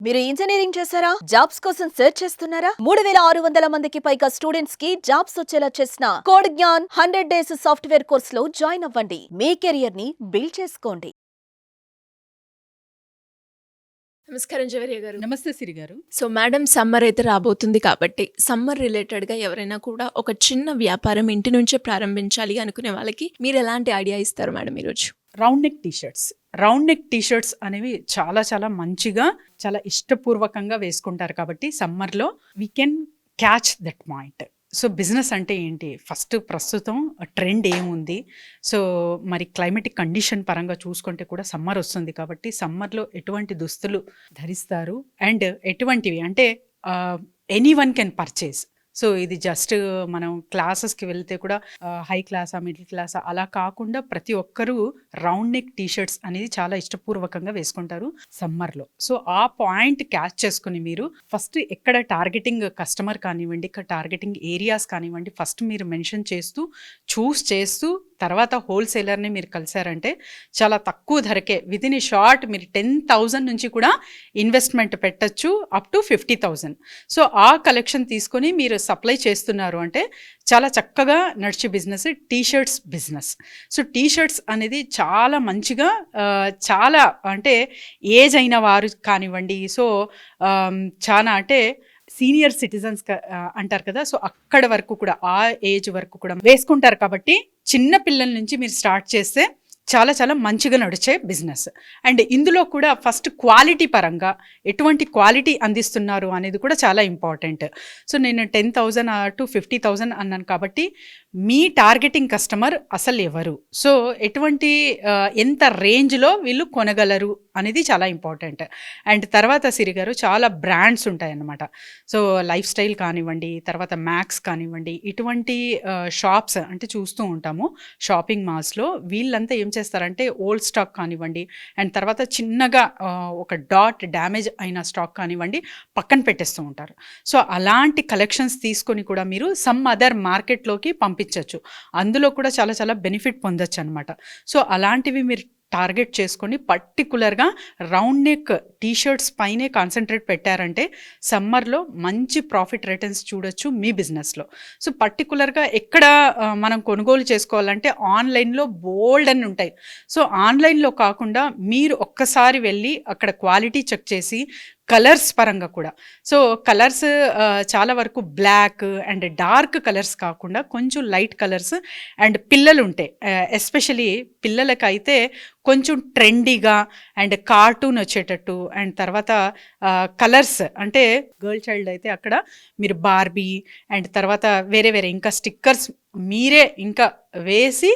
మీరు ఇంజనీరింగ్ చేశారా? జాబ్స్ కోసం సెర్చ్ చేస్తున్నారా? 3600 మందికి పైగా స్టూడెంట్స్ కి జాబ్స్ వచ్చేలా చేసిన code Gyan 100 days software course లో జాయిన్ అవ్వండి. మీ కెరియర్ ని బిల్డ్ చేసుకోండి. నమస్కారం జవరియా గారు. నమస్తే సిరి గారు. సో మేడం, సమ్మర్ అయితే రాబోతుంది కాబట్టి సమ్మర్ రిలేటెడ్గా ఎవరైనా కూడా ఒక చిన్న వ్యాపారం ఇంటి నుంచే ప్రారంభించాలి అనుకునే వాళ్ళకి మీరు ఎలాంటి ఐడియా ఇస్తారు మేడం ఈరోజు? రౌండ్ నెక్ టీషర్ట్స్ అనేవి చాలా చాలా మంచిగా, చాలా ఇష్టపూర్వకంగా వేసుకుంటారు కాబట్టి సమ్మర్లో we can catch that point. So business అంటే ఏంటి, ఫస్ట్ ప్రస్తుతం ట్రెండ్ ఏముంది, సో మరి క్లైమేటిక్ కండిషన్ పరంగా చూసుకుంటే కూడా సమ్మర్ వస్తుంది కాబట్టి సమ్మర్లో ఎటువంటి దుస్తులు ధరిస్తారు అండ్ ఎటువంటివి అంటే any one can purchase. So ఇది జస్ట్ మనం క్లాసెస్కి వెళ్తే కూడా హై క్లాసా మిడిల్ క్లాసా అలా కాకుండా ప్రతి ఒక్కరూ రౌండ్ నెక్ టీషర్ట్స్ అనేది చాలా ఇష్టపూర్వకంగా వేసుకుంటారు సమ్మర్లో. సో ఆ పాయింట్ క్యాచ్ చేసుకుని మీరు ఫస్ట్ ఎక్కడ టార్గెటింగ్ కస్టమర్ కానివ్వండి, ఇక్కడ టార్గెటింగ్ ఏరియాస్ కానివ్వండి, ఫస్ట్ మీరు మెన్షన్ చేస్తూ చూస్ చేస్తూ తర్వాత హోల్సేలర్ని మీరు కలిసారంటే చాలా తక్కువ ధరకే విదిన్ ఏ షార్ట్ మీరు 10,000 నుంచి కూడా ఇన్వెస్ట్మెంట్ పెట్టచ్చు అప్ టు 50,000. సో ఆ కలెక్షన్ తీసుకొని మీరు సప్లై చేస్తున్నారు అంటే చాలా చక్కగా నడిచే business t-shirts business. So t-shirts అనేది చాలా మంచిగా చాలా అంటే ఏజ్ అయిన వారు కానివ్వండి, సో చాలా అంటే సీనియర్ సిటిజన్స్ అంటారు కదా, సో అక్కడ వరకు కూడా ఆ ఏజ్ వరకు కూడా వేసుకుంటారు కాబట్టి చిన్న పిల్లల నుంచి మీరు స్టార్ట్ చేస్తే చాలా చాలా మంచిగా నడిచే బిజినెస్. అండ్ ఇందులో కూడా ఫస్ట్ క్వాలిటీ పరంగా ఎటువంటి క్వాలిటీ అందిస్తున్నారు అనేది కూడా చాలా ఇంపార్టెంట్. సో నేను 10,000 టు 50,000 అన్నాను కాబట్టి మీ టార్గెటింగ్ కస్టమర్ అసలు ఎవరు, సో ఎటువంటి ఎంత రేంజ్లో వీళ్ళు కొనగలరు అనేది చాలా ఇంపార్టెంట్. అండ్ తర్వాత సిరి గారు చాలా బ్రాండ్స్ ఉంటాయన్నమాట. సో లైఫ్ స్టైల్ కానివ్వండి, తర్వాత మ్యాక్స్ కానివ్వండి, ఇటువంటి షాప్స్ అంటే చూస్తూ ఉంటాము షాపింగ్ మాల్స్లో. వీళ్ళంతా ఏం చేస్తారంటే ఓల్డ్ స్టాక్ కానివ్వండి అండ్ తర్వాత చిన్నగా ఒక డాట్ డ్యామేజ్ అయిన స్టాక్ కానివ్వండి పక్కన పెట్టేస్తూ ఉంటారు. సో అలాంటి కలెక్షన్స్ తీసుకొని కూడా మీరు సమ్ అదర్ మార్కెట్లోకి పంపించవచ్చు, అందులో కూడా చాలా చాలా బెనిఫిట్ పొందొచ్చు అనమాట. సో అలాంటివి మీరు టార్గెట్ చేసుకొని పర్టికులర్గా రౌండ్ నెక్ టీషర్ట్స్ పైనే కాన్సన్ట్రేట్ పెట్టారంటే సమ్మర్లో మంచి ప్రాఫిట్ రిటర్న్స్ చూడొచ్చు మీ బిజినెస్లో. సో పర్టికులర్గా ఎక్కడ మనం కొనుగోలు చేసుకోవాలంటే ఆన్లైన్లో బోల్డ్ అని ఉంటాయి. సో ఆన్లైన్లో కాకుండా మీరు ఒక్కసారి వెళ్ళి అక్కడ క్వాలిటీ చెక్ చేసి కలర్స్ పరంగా కూడా, సో కలర్స్ చాలా వరకు బ్లాక్ అండ్ డార్క్ కలర్స్ కాకుండా కొంచెం లైట్ కలర్స్ అండ్ పిల్లలు ఉంటాయి, ఎస్పెషలీ పిల్లలకైతే కొంచెం ట్రెండీగా అండ్ కార్టూన్ వచ్చేటట్టు అండ్ తర్వాత కలర్స్ అంటే గర్ల్ చైల్డ్ అయితే అక్కడ మీరు బార్బీ అండ్ తర్వాత వేరే వేరే ఇంకా స్టిక్కర్స్ మీరే ఇంకా వేసి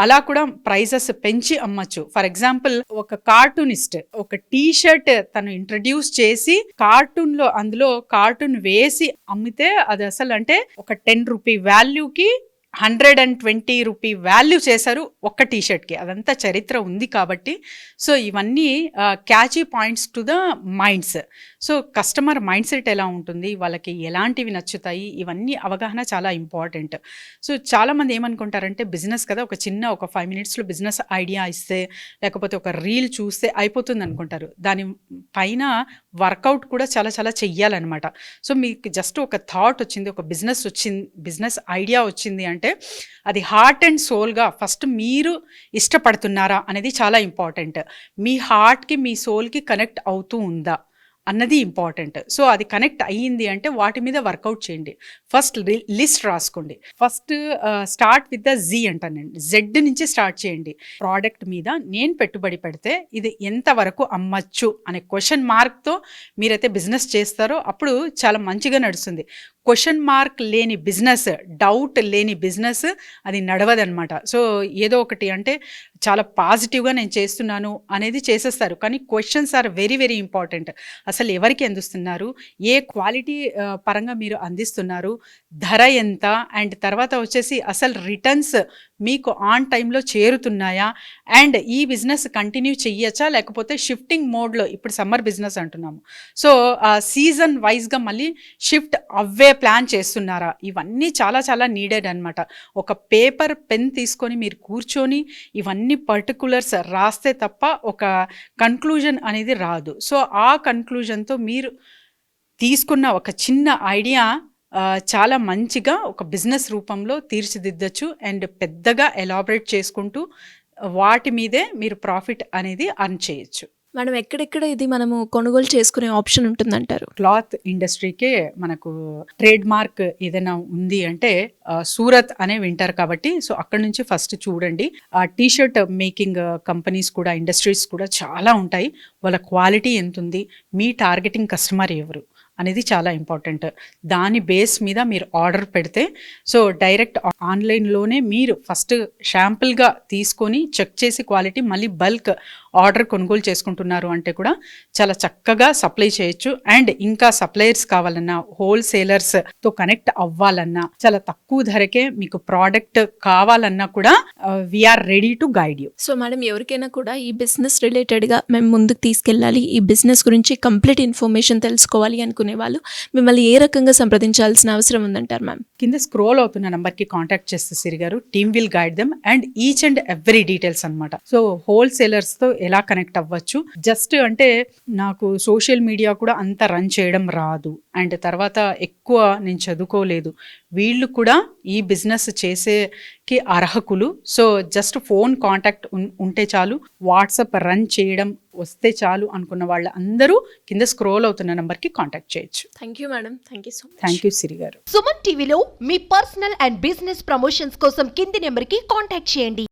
అలా కూడా ప్రైజెస్ పెంచి అమ్మచ్చు. ఫర్ ఎగ్జాంపుల్ ఒక కార్టూనిస్ట్ ఒక టీ షర్ట్ తను ఇంట్రడ్యూస్ చేసి కార్టూన్లో అందులో కార్టూన్ వేసి అమ్మితే అది అసలు అంటే ఒక 10 రూపీ వాల్యూకి 120 రూపీ వాల్యూ చేశారు ఒక్క టీషర్ట్కి. అదంతా చరిత్ర ఉంది కాబట్టి సో ఇవన్నీ catchy points to the minds. So customer mind set ఎలా ఉంటుంది, వాళ్ళకి ఎలాంటివి నచ్చుతాయి, ఇవన్నీ అవగాహన చాలా ఇంపార్టెంట్. సో చాలామంది ఏమనుకుంటారంటే బిజినెస్ కదా, ఒక 5 మినిట్స్లో బిజినెస్ ఐడియా ఇస్తే లేకపోతే ఒక రీల్ చూస్తే అయిపోతుంది అనుకుంటారు. దాని పైన వర్కౌట్ కూడా చాలా చాలా చెయ్యాలన్నమాట. సో మీకు జస్ట్ ఒక థాట్ వచ్చింది, ఒక బిజినెస్ ఐడియా వచ్చింది అంటే అది హార్ట్ అండ్ సోల్గా ఫస్ట్ మీరు ఇష్టపడుతున్నారా అనేది చాలా ఇంపార్టెంట్. మీ హార్ట్కి మీ సోల్కి కనెక్ట్ అవుతూ ఉందా అన్నది ఇంపార్టెంట్. సో అది కనెక్ట్ అయ్యింది అంటే వాటి మీద వర్కౌట్ చేయండి. ఫస్ట్ లిస్ట్ రాసుకోండి. First start with the G అంటానండి, జెడ్ నుంచి స్టార్ట్ చేయండి. ప్రోడక్ట్ మీద నేను పెట్టుబడి పెడితే ఇది ఎంతవరకు అమ్మచ్చు అనే క్వశ్చన్ మార్క్తో మీరైతే బిజినెస్ చేస్తారో అప్పుడు చాలా మంచిగా నడుస్తుంది. క్వశ్చన్ మార్క్ లేని బిజినెస్, డౌట్ లేని బిజినెస్ అది నడవదనమాట. సో ఏదో ఒకటి అంటే చాలా పాజిటివ్గా నేను చేస్తున్నాను అనేది చేసేస్తారు, కానీ questions are very very important. అసలు ఎవరికి అందిస్తున్నారు, ఏ క్వాలిటీ పరంగా మీరు అందిస్తున్నారు, ధర ఎంత అండ్ తర్వాత వచ్చేసి అసలు రిటర్న్స్ మీకు ఆన్ టైంలో చేరుతున్నాయా, అండ్ ఈ బిజినెస్ కంటిన్యూ చెయ్యొచ్చా, లేకపోతే షిఫ్టింగ్ మోడ్లో, ఇప్పుడు సమ్మర్ బిజినెస్ అంటున్నాము, సో సీజన్ వైజ్గా మళ్ళీ షిఫ్ట్ అవ్వే ప్లాన్ చేస్తున్నారా, ఇవన్నీ చాలా చాలా నీడెడ్ అనమాట. ఒక పేపర్ పెన్ తీసుకొని మీరు కూర్చొని ఇవన్నీ పర్టికులర్స్ రాస్తే తప్ప ఒక కన్క్లూజన్ అనేది రాదు. సో ఆ కన్క్లూజన్తో మీరు తీసుకున్న ఒక చిన్న ఐడియా చాలా మంచిగా ఒక బిజినెస్ రూపంలో తీర్చిదిద్దచ్చు, అండ్ పెద్దగా ఎలాబరేట్ చేసుకుంటూ వాటి మీదే మీరు ప్రాఫిట్ అనేది అర్న్ చేయొచ్చు. మేడం, ఎక్కడెక్కడ ఇది మనము కొనుగోలు చేసుకునే ఆప్షన్ ఉంటుందంటారు? క్లాత్ ఇండస్ట్రీకే మనకు ట్రేడ్ మార్క్ ఏదైనా ఉంది అంటే సూరత్ అనే వింటారు కాబట్టి, సో అక్కడ నుంచి ఫస్ట్ చూడండి. ఆ టీషర్ట్ మేకింగ్ కంపెనీస్ కూడా, ఇండస్ట్రీస్ కూడా చాలా ఉంటాయి. వాళ్ళ క్వాలిటీ ఎంత ఉంది, మీ టార్గెటింగ్ కస్టమర్ ఎవరు అనేది చాలా ఇంపార్టెంట్. దాని బేస్ మీద మీరు ఆర్డర్ పెడితే, సో డైరెక్ట్ ఆన్లైన్లోనే మీరు ఫస్ట్ శాంపుల్గా తీసుకొని చెక్ చేసి క్వాలిటీ మళ్ళీ బల్క్ ఆర్డర్ కొనుగోలు చేసుకుంటున్నారు అంటే కూడా చాలా చక్కగా సప్లై చేయొచ్చు. అండ్ ఇంకా సప్లయర్స్ కావాలన్నా, హోల్సేలర్స్తో కనెక్ట్ అవ్వాలన్నా, చాలా తక్కువ ధరకే మీకు ప్రోడక్ట్ కావాలన్నా కూడా we are ready to guide you. So madam, ఎవరికైనా కూడా ఈ బిజినెస్ రిలేటెడ్గా మేము ముందుకు తీసుకెళ్ళాలి, ఈ బిజినెస్ గురించి కంప్లీట్ ఇన్ఫర్మేషన్ తెలుసుకోవాలి అనుకునే వాళ్ళు మిమ్మల్ని ఏ రకంగా సంప్రదించాల్సిన అవసరం ఉందంటారు మ్యామ్? కింద స్క్రోల్ అవుతున్న నెంబర్కి కాంటాక్ట్ చేస్తే సిరి గారు, team will guide them and each and every details అనమాట. సో హోల్సేలర్స్తో ఎలా కనెక్ట్ అవ్వచ్చు, జస్ట్ అంటే నాకు సోషల్ మీడియా కూడా అంత రన్ చేయడం రాదు, అండ్ తర్వాత ఎక్కువ నేను చదువుకోలేదు, వీళ్ళు కూడా ఈ బిజినెస్ చేసేకి అర్హకులు. సో జస్ట్ ఫోన్ కాంటాక్ట్ ఉంటే చాలు, వాట్సాప్ రన్ చేయడం వస్తే చాలు అనుకున్న వాళ్ళ అందరూ కింద స్క్రోల్ అవుతున్న నెంబర్కి కాంటాక్ట్ చేయొచ్చు. Thank you madam, thank you so much. Thank you Siri garu. Suman టీవీలో మీ పర్సనల్ అండ్ బిజినెస్ ప్రమోషన్స్ కోసం కింది నెంబర్కి కాంటాక్ట్ చేయండి.